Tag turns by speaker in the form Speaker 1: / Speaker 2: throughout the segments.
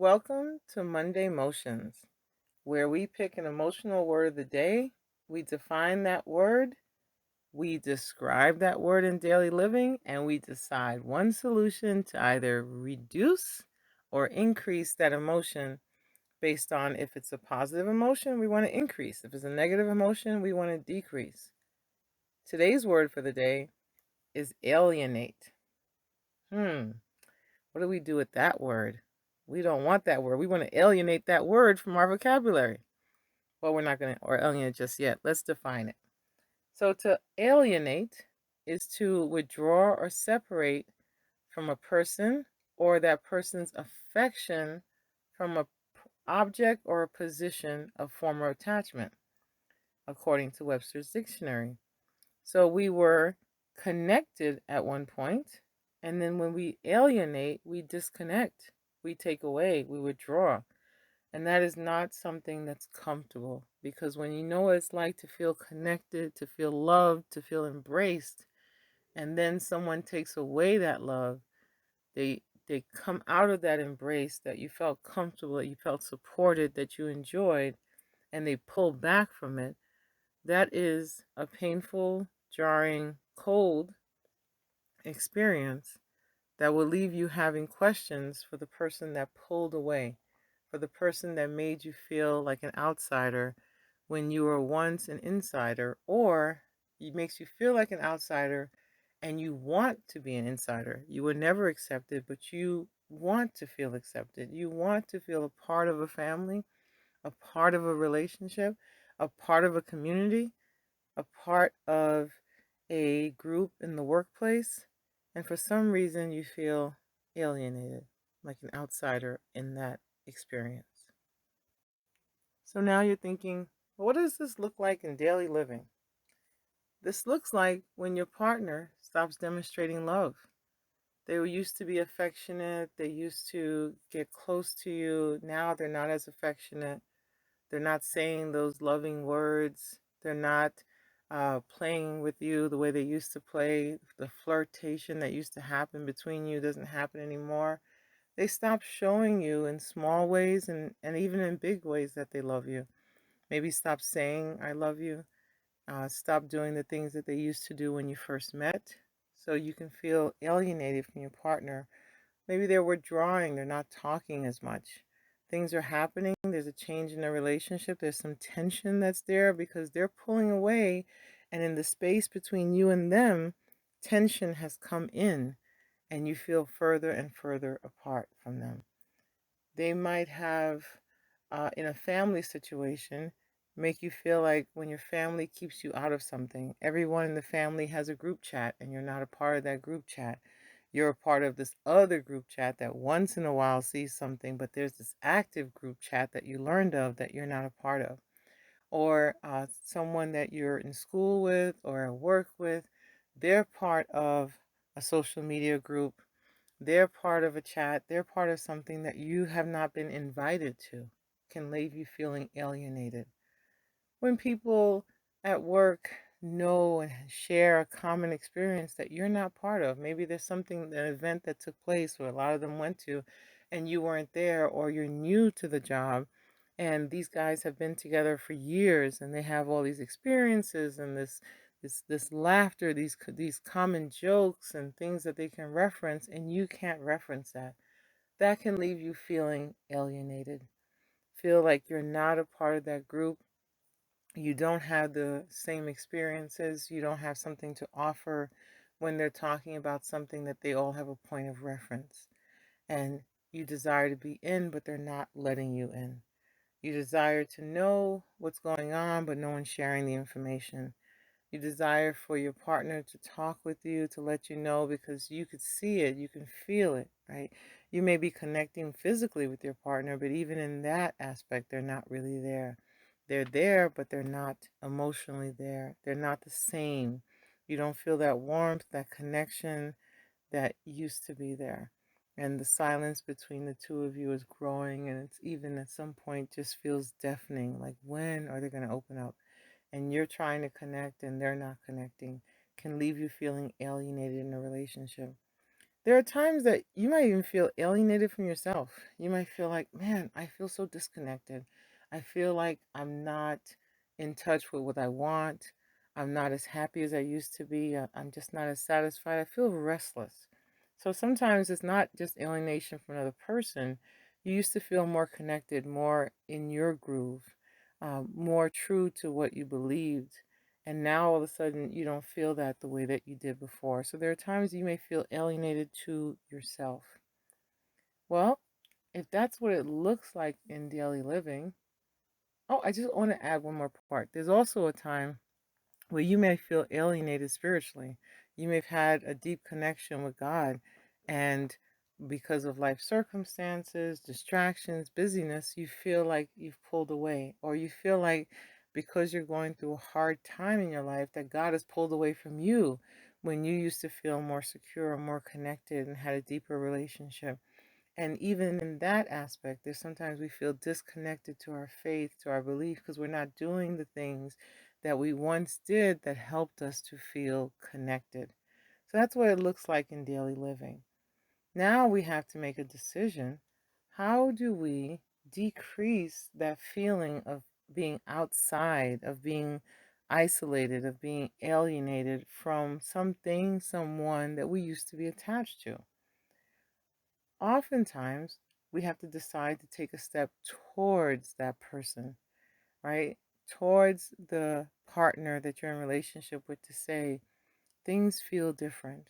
Speaker 1: Welcome to Monday Motions, where we pick an emotional word of the day, we define that word, we describe that word in daily living, and we decide one solution to either reduce or increase that emotion based on if it's a positive emotion, we want to increase. If it's a negative emotion, we want to decrease. Today's word for the day is alienate. What do we do with that word? We don't want that word. We want to alienate that word from our vocabulary. Well, we're not going to or alienate just yet. Let's define it. So to alienate is to withdraw or separate from a person or that person's affection from a object or a position of former attachment, according to Webster's dictionary. So we were connected at one point, and then when we alienate, we disconnect, we take away, we withdraw. And that is not something that's comfortable, because when you know what it's like to feel connected, to feel loved, to feel embraced, and then someone takes away that love, they come out of that embrace that you felt comfortable, that you felt supported, that you enjoyed, and they pull back from it. That is a painful, jarring, cold experience that will leave you having questions for the person that pulled away, for the person that made you feel like an outsider when you were once an insider, or it makes you feel like an outsider and you want to be an insider. You were never accepted, but you want to feel accepted. You want to feel a part of a family, a part of a relationship, a part of a community, a part of a group in the workplace, and for some reason you feel alienated, like an outsider in that experience. So now you're thinking, well, what does this look like in daily living? This looks like when your partner stops demonstrating love. They used to be affectionate, they used to get close to you. Now they're not as affectionate. They're not saying those loving words. They're not playing with you the way they used to play. The flirtation that used to happen between you doesn't happen anymore. They stop showing you in small ways and even in big ways that they love you. Maybe stop saying, I love you. Stop doing the things that they used to do when you first met. So you can feel alienated from your partner. Maybe they're withdrawing, they're not talking as much. Things are happening, there's a change in the relationship, there's some tension that's there because they're pulling away, and in the space between you and them, tension has come in, and you feel further and further apart from them. They might have, in a family situation, make you feel like when your family keeps you out of something, everyone in the family has a group chat and you're not a part of that group chat. You're a part of this other group chat that once in a while sees something, but there's this active group chat that you learned of that you're not a part of. Or someone that you're in school with or at work with, they're part of a social media group, they're part of a chat, they're part of something that you have not been invited to, can leave you feeling alienated. When people at work know and share a common experience that you're not part of, maybe there's something, an event that took place where a lot of them went to and you weren't there, or you're new to the job and these guys have been together for years and they have all these experiences and this laughter, these common jokes and things that they can reference, and you can't reference that. That can leave you feeling alienated. Feel like you're not a part of that group. You don't have the same experiences. You don't have something to offer when they're talking about something that they all have a point of reference. And you desire to be in, but they're not letting you in. You desire to know what's going on, but no one's sharing the information. You desire for your partner to talk with you, to let you know, because you could see it, you can feel it, right? You may be connecting physically with your partner, but even in that aspect, they're not really there. They're there, but they're not emotionally there. They're not the same. You don't feel that warmth, that connection that used to be there. And the silence between the two of you is growing, and it's even at some point just feels deafening. Like, when are they going to open up? And you're trying to connect and they're not connecting, can leave you feeling alienated in a relationship. There are times that you might even feel alienated from yourself. You might feel like, man, I feel so disconnected. I feel like I'm not in touch with what I want. I'm not as happy as I used to be. I'm just not as satisfied. I feel restless. So sometimes it's not just alienation from another person. You used to feel more connected, more in your groove, more true to what you believed, and now all of a sudden you don't feel that the way that you did before. So there are times you may feel alienated to yourself. Well, if that's what it looks like in daily living, oh, I just want to add one more part. There's also a time where you may feel alienated spiritually. You may have had a deep connection with God, and because of life circumstances, distractions, busyness, you feel like you've pulled away, or you feel like because you're going through a hard time in your life that God has pulled away from you when you used to feel more secure, more connected, and had a deeper relationship. And even in that aspect, there's sometimes we feel disconnected to our faith, to our belief, because we're not doing the things that we once did that helped us to feel connected. So that's what it looks like in daily living. Now we have to make a decision. How do we decrease that feeling of being outside, of being isolated, of being alienated from something, someone that we used to be attached to? Oftentimes we have to decide to take a step towards that person, right? Towards the partner that you're in relationship with, to say, things feel different.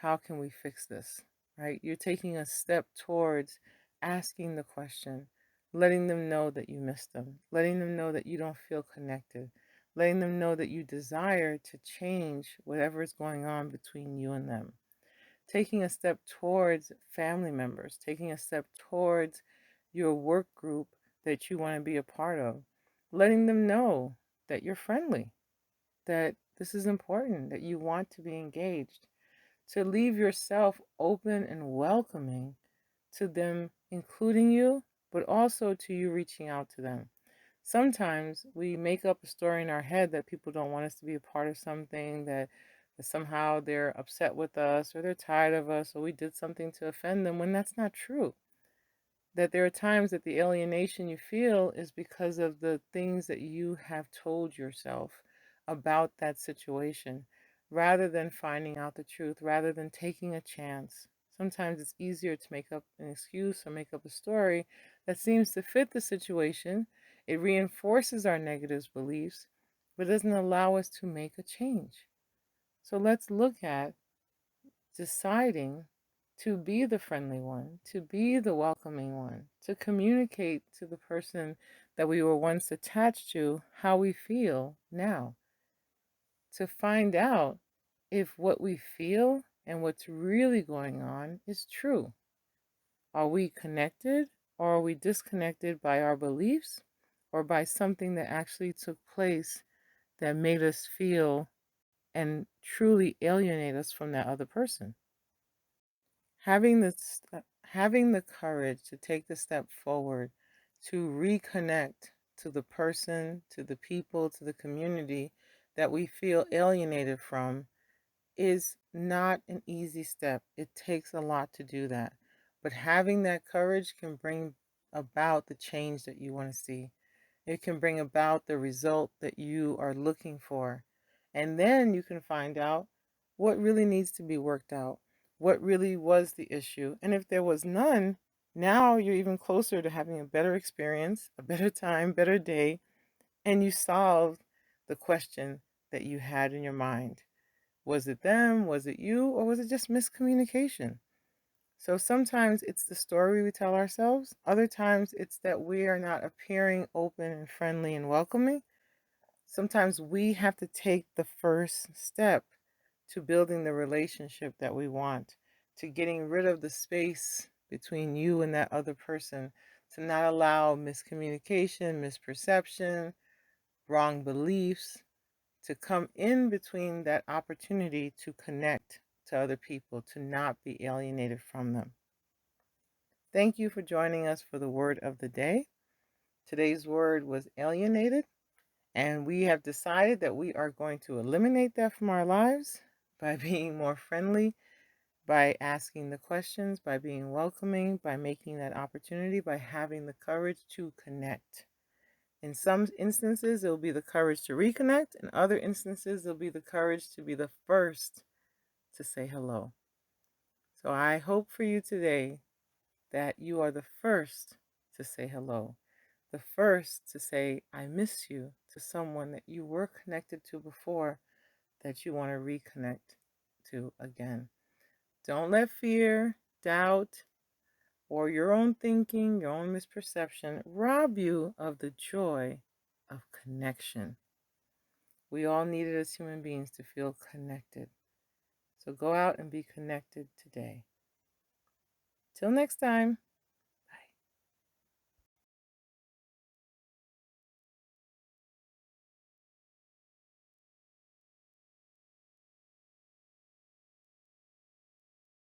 Speaker 1: How can we fix this? Right? You're taking a step towards asking the question, letting them know that you miss them, letting them know that you don't feel connected, letting them know that you desire to change whatever is going on between you and them, taking a step towards family members, taking a step towards your work group that you want to be a part of, letting them know that you're friendly, that this is important, that you want to be engaged, to leave yourself open and welcoming to them including you, but also to you reaching out to them. Sometimes we make up a story in our head that people don't want us to be a part of something, that somehow they're upset with us or they're tired of us or we did something to offend them, when that's not true. That there are times that the alienation you feel is because of the things that you have told yourself about that situation, rather than finding out the truth, rather than taking a chance. Sometimes it's easier to make up an excuse or make up a story that seems to fit the situation. It reinforces our negative beliefs, but doesn't allow us to make a change. So let's look at deciding to be the friendly one, to be the welcoming one, to communicate to the person that we were once attached to how we feel now, to find out if what we feel and what's really going on is true. Are we connected, or are we disconnected by our beliefs or by something that actually took place that made us feel and truly alienate us from that other person? Having the courage to take the step forward, to reconnect to the person, to the people, to the community that we feel alienated from, is not an easy step. It takes a lot to do that. But having that courage can bring about the change that you want to see. It can bring about the result that you are looking for. And then you can find out what really needs to be worked out, what really was the issue. And if there was none, now you're even closer to having a better experience, a better time, better day, and you solved the question that you had in your mind. Was it them? Was it you? Or was it just miscommunication? So sometimes it's the story we tell ourselves. Other times it's that we are not appearing open and friendly and welcoming. Sometimes we have to take the first step to building the relationship that we want, to getting rid of the space between you and that other person, to not allow miscommunication, misperception, wrong beliefs to come in between that opportunity to connect to other people, to not be alienated from them. Thank you for joining us for the word of the day. Today's word was alienated, and we have decided that we are going to eliminate that from our lives by being more friendly, by asking the questions, by being welcoming, by making that opportunity, by having the courage to connect. In some instances, it'll be the courage to reconnect. In other instances, it'll be the courage to be the first to say hello. So I hope for you today that you are the first to say hello, the first to say, I miss you, to someone that you were connected to before that you want to reconnect to again. Don't let fear, doubt, or your own thinking, your own misperception rob you of the joy of connection. We all need it as human beings to feel connected. So go out and be connected today. Till next time.